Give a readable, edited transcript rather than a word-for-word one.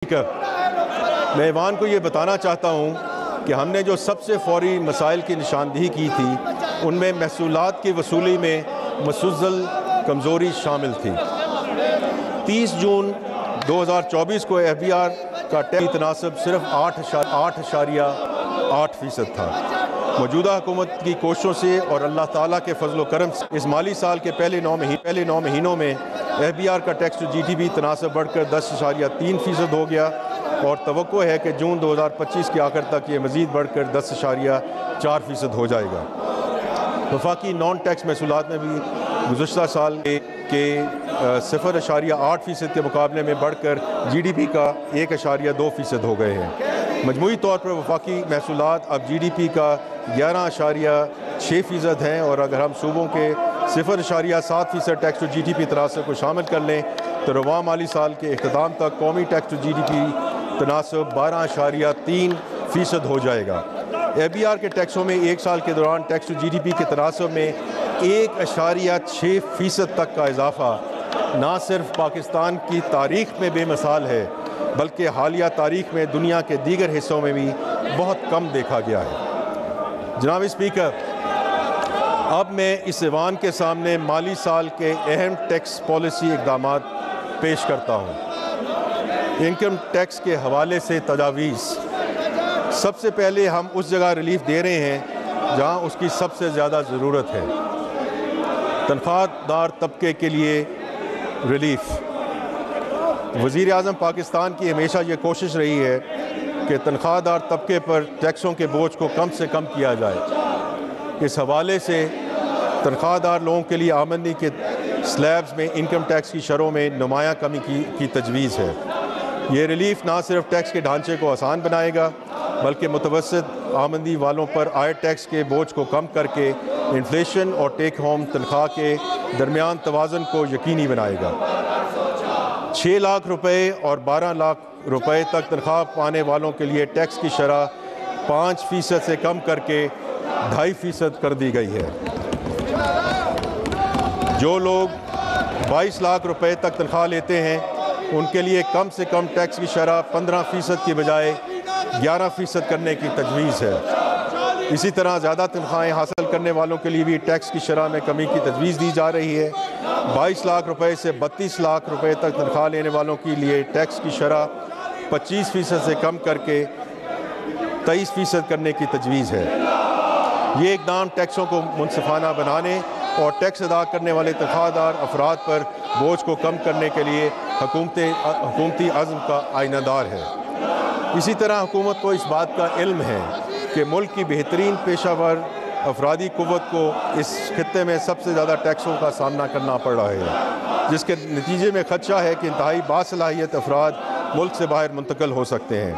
मैं ऐवान को ये बताना चाहता हूँ कि हमने जो सबसे फौरी मसाइल की निशानदही की थी उनमें महसूलात की वसूली में मसलसल कमज़ोरी शामिल थी। 30 जून 2024 को FBR का टैक्स तनासब सिर्फ 8.8% था। मौजूदा हुकूमत की कोशिशों से और अल्लाह ताला के फजल करम से इस माली साल के पहले 9 महीनों में FBR का टैक्स टू GDP तनासब बढ़कर 10.3% हो गया और तवक्को है कि जून 2025 के आखिर तक ये मज़ीद बढ़कर 10.4% हो जाएगा। वफाकी नॉन टैक्स महसूलात में भी गुज़श्ता साल के 0.8% के मुकाबले में बढ़कर GDP का 1.2% हो गए हैं। मजमूई तौर पर वफाकी महसूलात अब GDP का 11.6% हैं और अगर हम सूबों के 0.7% टैक्स टू GDP तनासब को शामिल कर लें तो रवां माली साल के इख्तिताम तक कौमी टैक्स टू GDP तनासब 12.3% हो जाएगा। FBR के टैक्सों में एक साल के दौरान टैक्स टू GDP के तनासब में 1.6% तक का इजाफा ना सिर्फ पाकिस्तान की तारीख में बेमिसाल है बल्कि हालिया तारीख में दुनिया के दीगर हिस्सों में भी बहुत कम देखा गया है। जनाब स्पीकर, अब मैं इस ऐवान के सामने माली साल के अहम टैक्स पॉलिसी इक़दामात पेश करता हूँ। इनकम टैक्स के हवाले से तजावीज़। सबसे पहले हम उस जगह रिलीफ दे रहे हैं जहाँ उसकी सबसे ज़्यादा ज़रूरत है। तनख्वाहदार तबके के लिए रिलीफ। वज़ीर आज़म पाकिस्तान की हमेशा ये कोशिश रही है कि तनख्वाहदार तबके पर टैक्सों के बोझ को कम से कम किया जाए। इस हवाले से तनख्वाहदार लोगों के लिए आमदनी के स्लैब्स में इनकम टैक्स की शरहों में नुमायाँ कमी की तजवीज़ है। ये रिलीफ ना सिर्फ टैक्स के ढांचे को आसान बनाएगा बल्कि मुतवस्सित आमदनी वालों पर आय टैक्स के बोझ को कम करके इन्फ्लेशन और टेक होम तनख्वाह के दरमियान तवाज़ुन को यकीनी बनाएगा। 6 लाख रुपए और 12 लाख रुपए तक तनख्वाह पाने वालों के लिए टैक्स की शरह 5% से कम करके 2.5% कर दी गई है। जो लोग 22 लाख रुपए तक तनख्वाह लेते हैं उनके लिए कम से कम टैक्स की शरह 15% की बजाय 11% करने की तजवीज़ है। इसी तरह ज़्यादा तनख्वाहें हासिल करने वालों के लिए भी टैक्स की शरह में कमी की तजवीज़ दी जा रही है। 22 लाख रुपए से 32 लाख रुपए तक तनख्वाह लेने वालों के लिए टैक्स की शरह 25% से कम करके 23% करने की तजवीज़ है। ये इक़दाम टैक्सों को मुनसिफाना बनाने और टैक्स अदा करने वाले तनख्वाहदार अफराद पर बोझ को कम करने के लिए हुकूमती अज़्म का आइनादार है। इसी तरह हुकूमत को इस बात का इल्म है कि मुल्क की बेहतरीन पेशावर अफरादी क़ुव्वत को इस खित्ते में सबसे ज़्यादा टैक्सों का सामना करना पड़ रहा है, जिसके नतीजे में खदशा है कि इंतहाई बासलाहियत अफराद मुल्क से बाहर मुंतकिल हो सकते हैं।